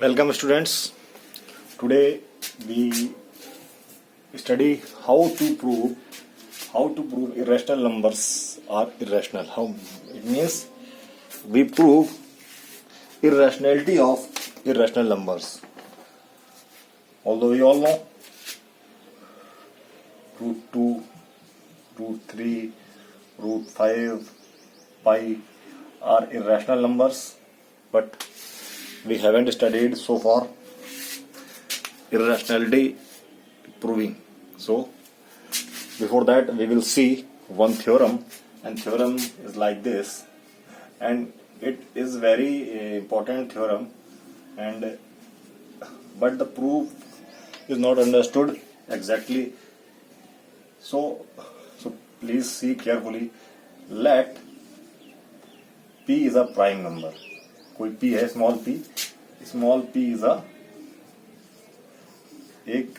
Welcome students. Today we study how to prove irrational numbers are irrational. How it means we prove irrationality of irrational numbers. Although we all know root 2, root 3, root 5, pi are irrational numbers, but we haven't studied so far irrationality proving. So before that we will see one theorem, and theorem is like this, and it is very important theorem, and but the proof is not understood exactly. So please see carefully. Let p is a prime number. कोई p है, small p is a एक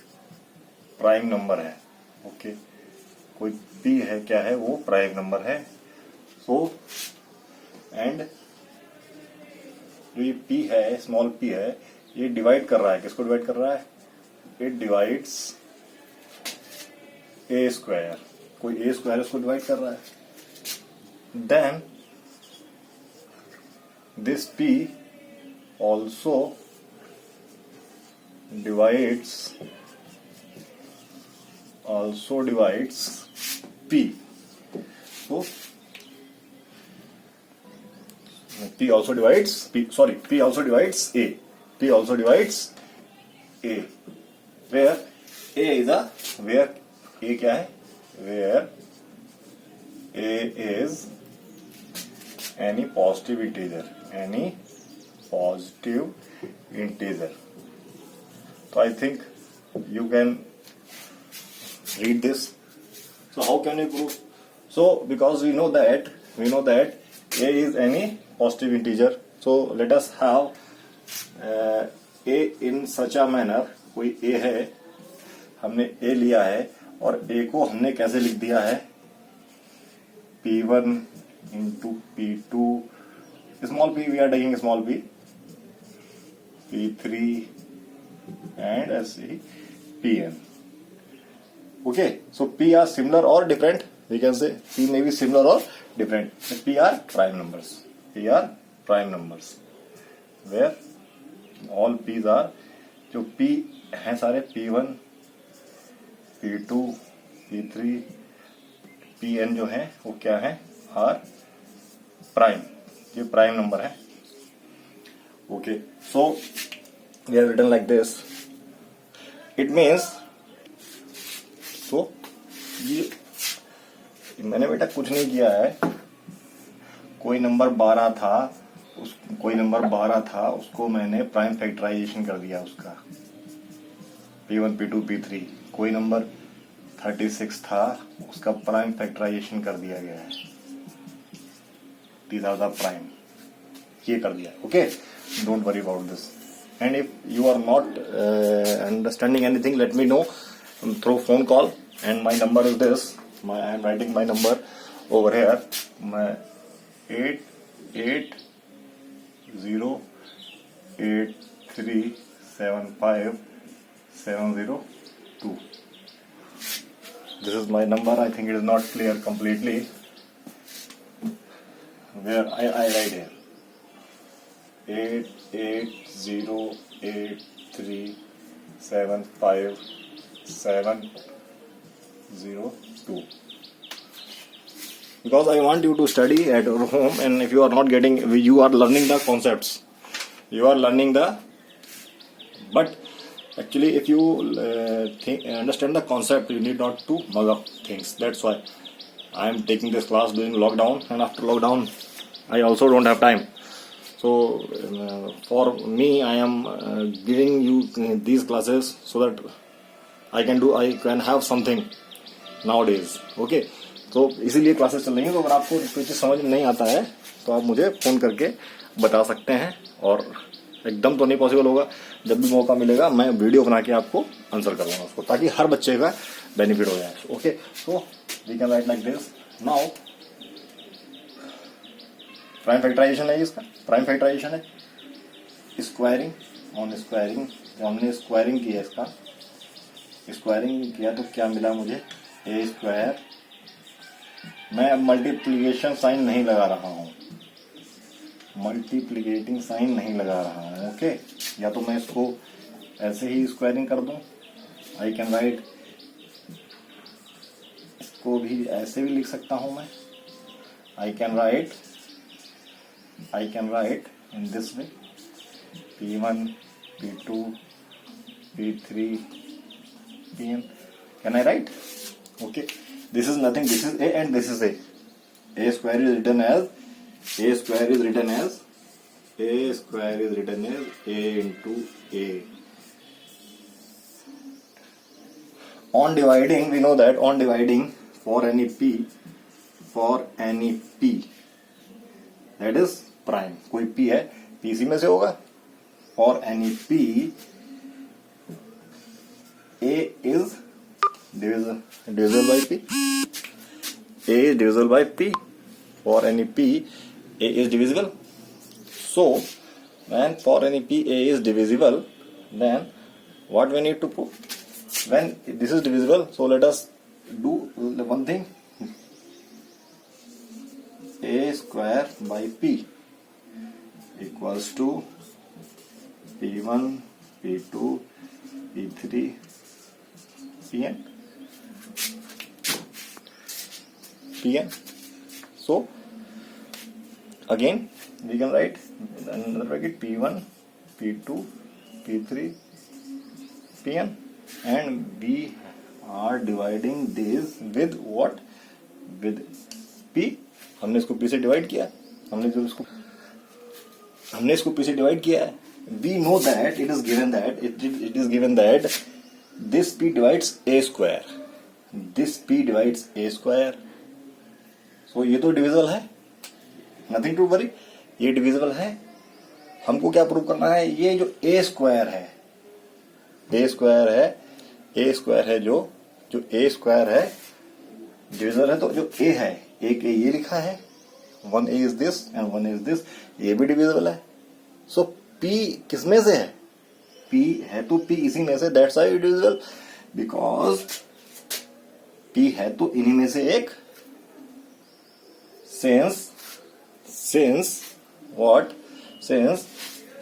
prime number है. Okay, कोई p है, क्या है वो prime number है. सो एंड जो ये p है, स्मॉल p है, ये डिवाइड कर रहा है. किसको डिवाइड कर रहा है? It divides a square. कोई ए स्क्वायर इसको डिवाइड कर रहा है. Then this p also divides p. So p also divides a. P also divides a. Where a is a, where a क्या है? Where a is any positive integer. So I think you can read this. So how can we prove? So because we know that a is any positive integer. So let us have a in such a manner. कोई a है, हमने a लिया है, और a को हमने कैसे लिख दिया है? p1 into p2. Small p, we are taking small p, p3 and ऐसे pn. Okay, so p are similar or different. We can say p may be similar or different. P are prime numbers. Where all p's are, जो p हैं सारे p1, p2, p3, pn जो हैं वो क्या हैं? are prime. ये prime number है. Okay, so we are written like this. It means, so ये मैंने बेटा कुछ नहीं किया है. कोई नंबर 12 था, उसको मैंने प्राइम फैक्टराइजेशन कर दिया उसका. p1, p2, p3. कोई नंबर 36 था, उसका प्राइम फैक्टराइजेशन कर दिया गया है. These are the prime. ये कर दिया. Okay, don't worry about this. And if you are not understanding anything, let me know through phone call. And my number is this. I am writing my number over here. My 8808375702. This is my number. I think it is not clear completely. Where I write here 8808375702. Because I want you to study at your home, and if you are not getting, you are learning the concepts. But actually if you understand the concept, you need not to mug up things. That's why I am taking this class during lockdown, and after lockdown I also don't have time. So for me, I am giving you these classes so that I can have something nowadays. Okay, तो इसीलिए classes चल रही हैं. तो अगर आपको कोई चीज़ समझ में नहीं आता है तो आप मुझे फ़ोन करके बता सकते हैं, और एकदम तो नहीं पॉसिबल होगा. जब भी मौका मिलेगा मैं वीडियो बना के आपको आंसर करूँगा उसको, ताकि हर बच्चे का बेनिफिट हो जाए. Okay, so we can write like this. Now prime factorisation है, इसका प्राइम फैक्टराइजेशन है स्क्वायरिंग ऑन स्क्वायरिंग, जब हमने स्क्वायरिंग किया इसका, स्क्वायरिंग किया तो क्या मिला मुझे, ए स्क्वायर। मैं अब मल्टीप्लिकेशन साइन नहीं लगा रहा हूँ, मल्टीप्लिकेटिंग साइन नहीं लगा रहा हूँ, ओके। या तो मैं इसको ऐसे ही स्क्वायरिंग कर दूँ, आई कैन राइट, इसको भी ऐसे भी लिख सकता हूँ मैं, I can write in this way, P1, P2, P3, Pn. Can I write? Okay. This is nothing. This is A and this is A. A square is written as A into A. On dividing, we know that on dividing for any P, that is prime. कोई P है, P इसी में से होगा. For any P, A is divisible by P. A is divisible by P. For any P, A is divisible. So, when for any P A is divisible, then what we need to prove? When this is divisible, so let us do one thing. A square by P equals to P1, P2, P3, Pn. So again we can write in another bracket P1, P2, P3, Pn, and we are dividing this with what? With P. हमने इसको P से divide किया, हमने इसको P से divide किया है. We know that it is given that this P divides A square. This P divides A square. So ये तो डिविजिबल है, नथिंग टू वरी, ये डिविजिबल है. हमको क्या प्रूव करना है? ये जो A स्क्वायर है, A स्क्वायर है जो A स्क्वायर है डिविजिबल है. तो जो A है, एक A ये लिखा है, 1A is this and 1A is this, ये भी डिविजिबल है. सो P किसमें से है? P है तो P इसी में से, that's why divisible, because P है तो इन्हीं में से एक. Since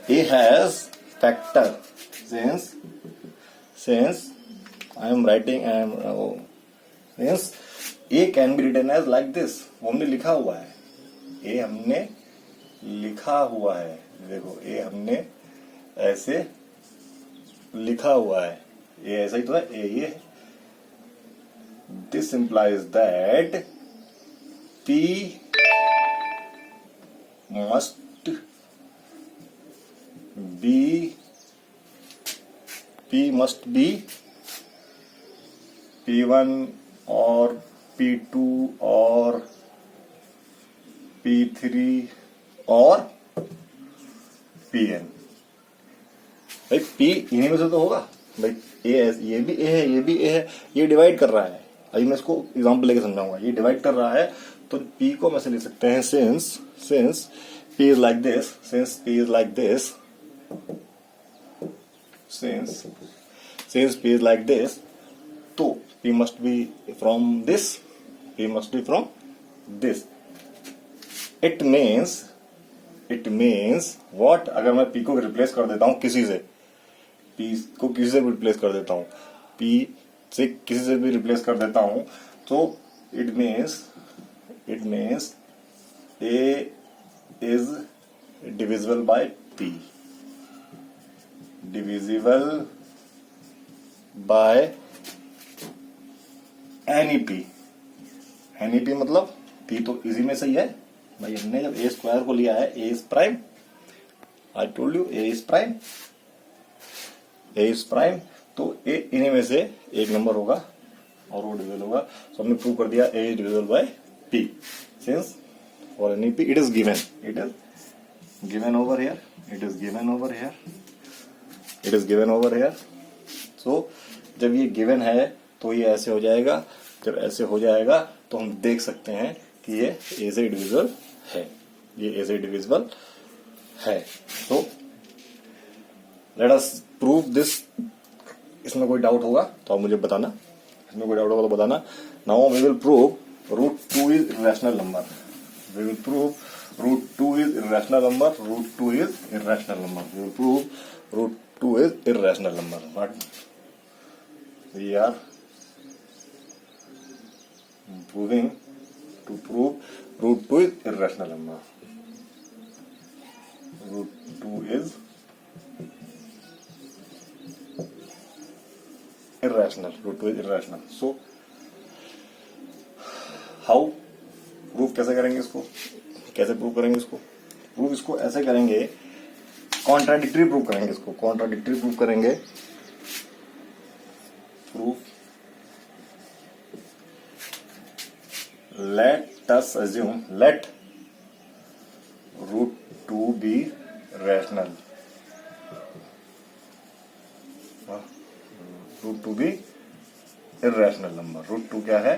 A has factor, since I am writing, since A can be written as like this, वो हमने लिखा हुआ है, A हमने लिखा हुआ है, देखो A हमने ऐसे लिखा हुआ है, A ऐसा ही तो है, A ये है. This implies that P must be P1 or P2 or P3 और Pn. भाई P इन्हीं में से तो होगा भाई. ये भी A है, ये भी A है, ये डिवाइड कर रहा है. अभी मैं इसको एग्जांपल लेके समझाऊंगा. ये डिवाइड कर रहा है तो P को मैं से लिख सकते हैं since P is like this, since P is like this, तो P must be from this, P must be from this. It means what? अगर मैं P को रिप्लेस कर देता हूँ किसी से, P को किसी से भी रिप्लेस कर देता हूँ, P से किसी से भी रिप्लेस कर देता हूँ, तो it means A is divisible by P, divisible by any P. मतलब P तो इसी में से ही है भाई. हमने जब A स्क्वायर को लिया है, A is prime, I told you A is prime, तो A इन्हीं में से एक नंबर होगा और वो डिविजिबल होगा. तो हमने प्रूव कर दिया A is divisible bye P. Since for any P it is given over here. So जब ये गिवन है तो ये ऐसे हो जाएगा. जब ऐसे हो जाएगा तो हम देख सकते हैं कि ये A से डिविजिबल है, ये A से डिविजिबल है. तो लेट अस प्रूव दिस। इसमें कोई डाउट होगा तो आप मुझे बताना, इसमें कोई डाउट होगा तो बताना। Now we will prove root 2 is irrational number. We will prove root 2 is irrational number. Root 2 is irrational number. We will prove root 2 is irrational number. But we are proving to prove root 2 is irrational number. Root 2 is irrational. Root 2 is irrational. So how proof कैसे करेंगे इसको? कैसे prove करेंगे इसको? Proof इसको ऐसे करेंगे, contradictory prove करेंगे इसको। कॉन्ट्राडिक्टरी प्रूव करेंगे। Proof let us assume, let root 2 be rational. root 2 be irrational number. root 2 क्या है?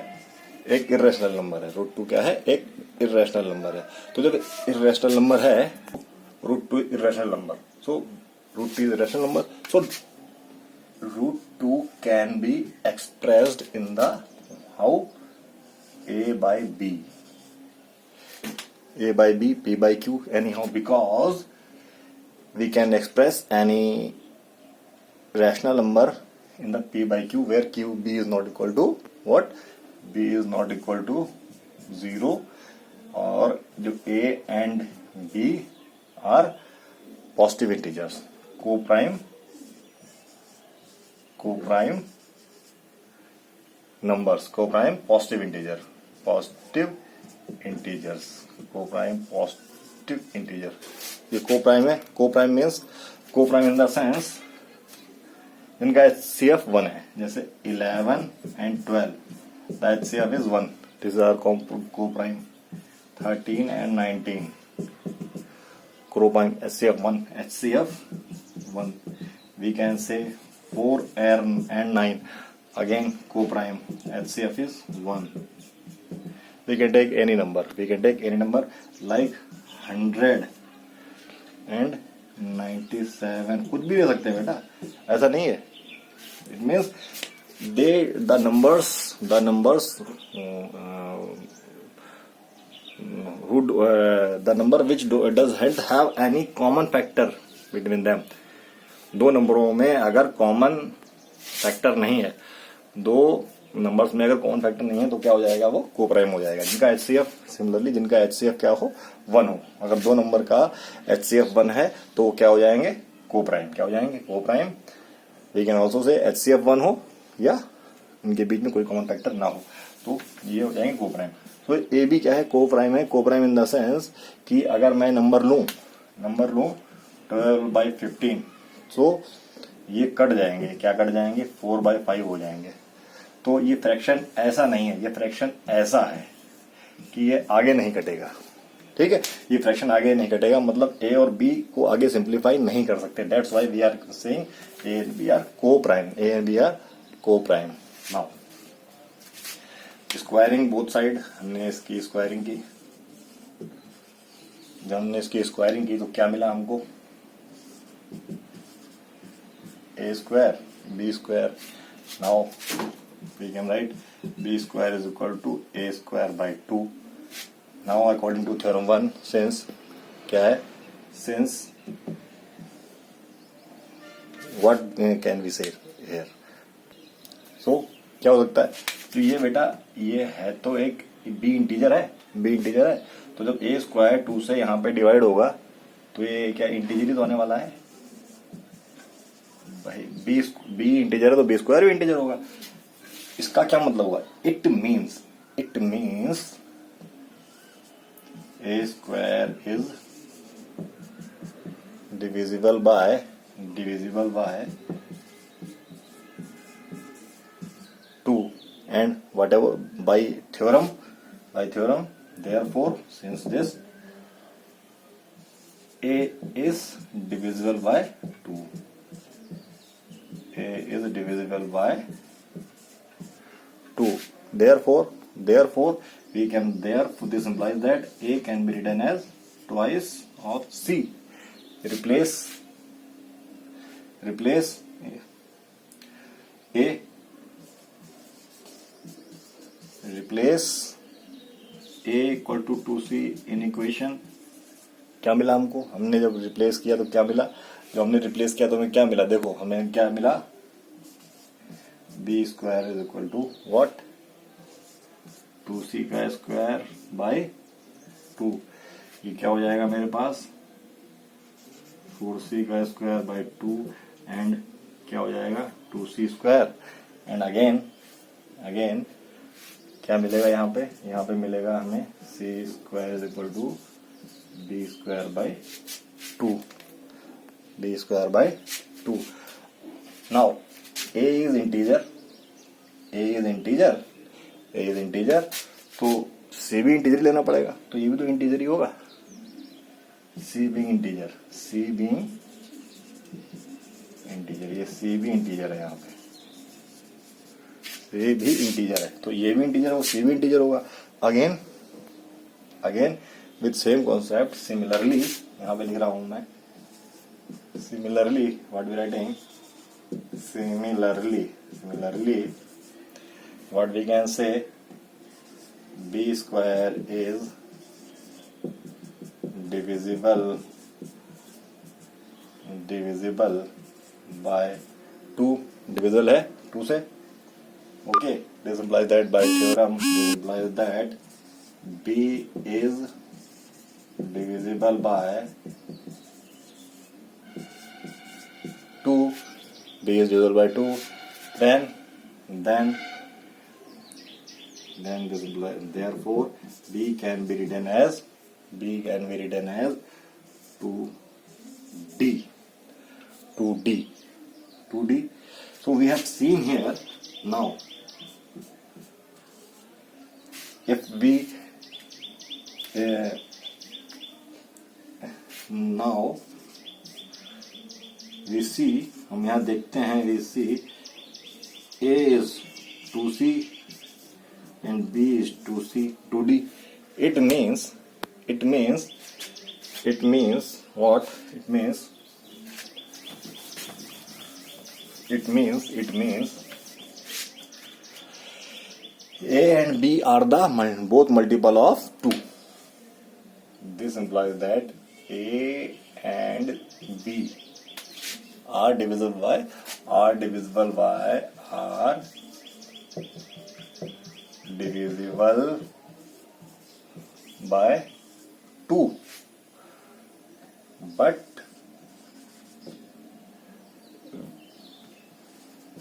एक irrational number है। root 2 क्या है? एक irrational number है। तो जब irrational number है, root 2 is irrational number. So root 2 is irrational number. So root 2 can be expressed in the how? A by B, A by B, P by Q, anyhow, because we can express any rational number in the P by Q where Q B is not equal to what? B is not equal to 0, और जो A and B are positive integers, co-prime numbers, co-prime positive integers, co-prime positive integer। ये co-prime है। co-prime means co-prime in the sense इनका HCF 1 है। जैसे 11 and 12, the HCF is 1. These are co-prime। 13 and 19, co-prime HCF 1, HCF 1। We can say 4 and 9, again co-prime, HCF is 1। We can take any number, like 100 and 97, कुछ भी ले सकते हैं बेटा, ऐसा नहीं है। It means the numbers the number which doesn't have any common factor between them। दो नंबरों में अगर कॉमन फैक्टर नहीं है, दो नंबर्स में अगर कॉमन फैक्टर नहीं है तो क्या हो जाएगा? वो कोप्राइम हो जाएगा। जिनका HCF सिमिलरली जिनका HCF क्या हो? 1 हो। अगर दो नंबर का HCF 1 है तो वो क्या हो जाएंगे? कोप्राइम। क्या हो जाएंगे? Coprime. We can also say HCF 1 हो या इनके बीच में कोई कॉमन फैक्टर ना हो, तो ये हो जाएंगे कोप्राइम। तो ए बी क्या है? कोप्राइम है। कोप्राइम इन द सेंस कि अगर मैं नंबर लूं 12/15, तो ये कट जाएंगे। क्या कट जाएंगे? 4/5 हो जाएंगे। तो ये फ्रैक्शन ऐसा नहीं है, ये फ्रैक्शन ऐसा है कि ये आगे नहीं कटेगा। ठीक है, ये फ्रैक्शन आगे नहीं कटेगा, मतलब ए और बी को आगे सिंप्लीफाई नहीं कर सकते। That's why we are saying a and b are coprime. A and b are coprime. Now squaring both side, हमने इसकी स्क्वायरिंग की। जब हमने इसकी स्क्वायरिंग की तो क्या मिला हमको? a square b square। now we can write b square is equal to a square by 2। now according to theorem 1, since क्या है? since what can we say here? so क्या हो सकता है? तो ये बेटा ये है तो एक b इंटीजर है, तो जब a स्क्वायर 2 से यहाँ पे डिवाइड होगा तो ये क्या इंटीजर ही तो होने वाला है भाई। b इंटीजर है तो b स्क्वायर भी इंटीजर होगा। इसका क्या मतलब हुआ? It means a square is divisible by 2 and whatever by theorem, therefore since this a is divisible by 2, a is divisible by 2, therefore we can, therefore this implies that a can be written as twice of c। replace replace a, replace a equal to 2c in equation. क्या मिला हमको? हमने जब replace किया तो क्या मिला? जब हमने रिप्लेस किया तो हमें क्या मिला? देखो हमें क्या मिला, b square is equal to what, 2c का स्क्वायर बाय 2। ये क्या हो जाएगा मेरे पास, 4c का स्क्वायर बाय 2 एंड क्या हो जाएगा 2c स्क्वायर। एंड अगेन क्या मिलेगा यहाँ पे? यहाँ पे मिलेगा हमें c square is equal to b square by 2, b square by 2। Now a is integer, तो c भी इंटीजर लेना पड़ेगा, तो ये भी तो इंटीजर ही होगा। c बीइंग इंटीजर, ये c भी इंटीजर है, यहाँ पे ये भी इंटीजर है, तो ये भी इंटीजर होगा, c भी इंटीजर होगा। Again with same concept, similarly यहाँ पे लिख रहा हूं मैं, similarly what we writing, similarly what we can say, b square is divisible by 2, divisible है 2 से। Okay, this implies that by theorem, this implies that b is divisible by 2. b is divisible by 2. Then this implies, therefore b can be written as 2d. So we have seen here now. If we now we see, हम यहाँ देखते हैं, we see a is 2c and b is 2d. It means what? It means a and b are the both multiple of 2. This implies that a and b are divisible by 2. But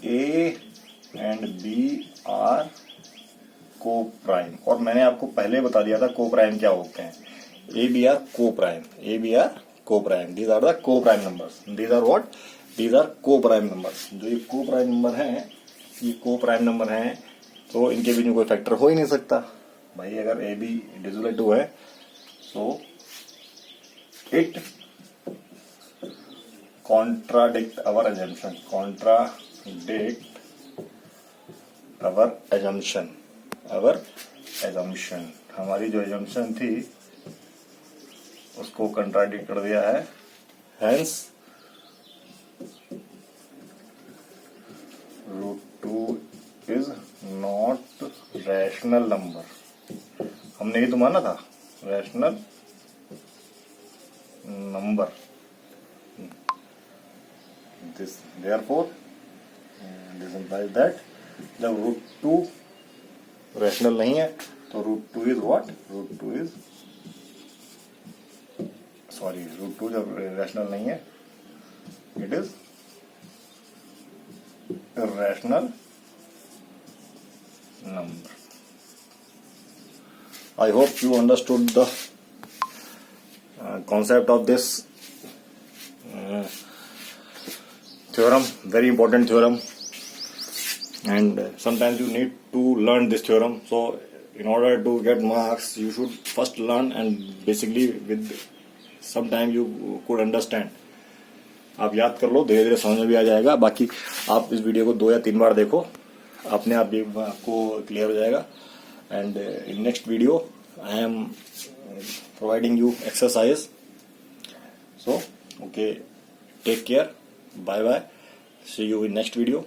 a and b are co-prime, और मैंने आपको पहले बता दिया था co-prime क्या होते हैं। A b are coprime, these are the coprime numbers. These are what? These are coprime numbers. जो ये को-प्राइम नंबर हैं, ये को-प्राइम नंबर हैं, तो इनके बीच में कोई फैक्टर हो ही नहीं सकता भाई। अगर ए बी डिविजिबल बाय 2 है, so it contradict our assumption, हमारी जो एजम्पशन थी उसको कंट्राडिक्ट कर दिया है। Hence √2 is not rational number. हमने ये तो माना था rational number. Therefore this implies that जब √2 रैशनल नहीं है तो √2 इज व्हाट? √2 जब रैशनल नहीं है, it is irrational number. I hope you understood the concept of this theorem, very important theorem, and sometimes you need to learn this theorem. So in order to get marks, you should first learn, and basically with some time you could understand. आप याद कर लो, धीरे धीरे समझ में भी आ जाएगा। बाकी आप इस वीडियो को 2 या 3 बार देखो, अपने आप भी आपको क्लियर हो जाएगा। And in next video I am providing you exercise. So okay, take care. Bye bye. See you in next video.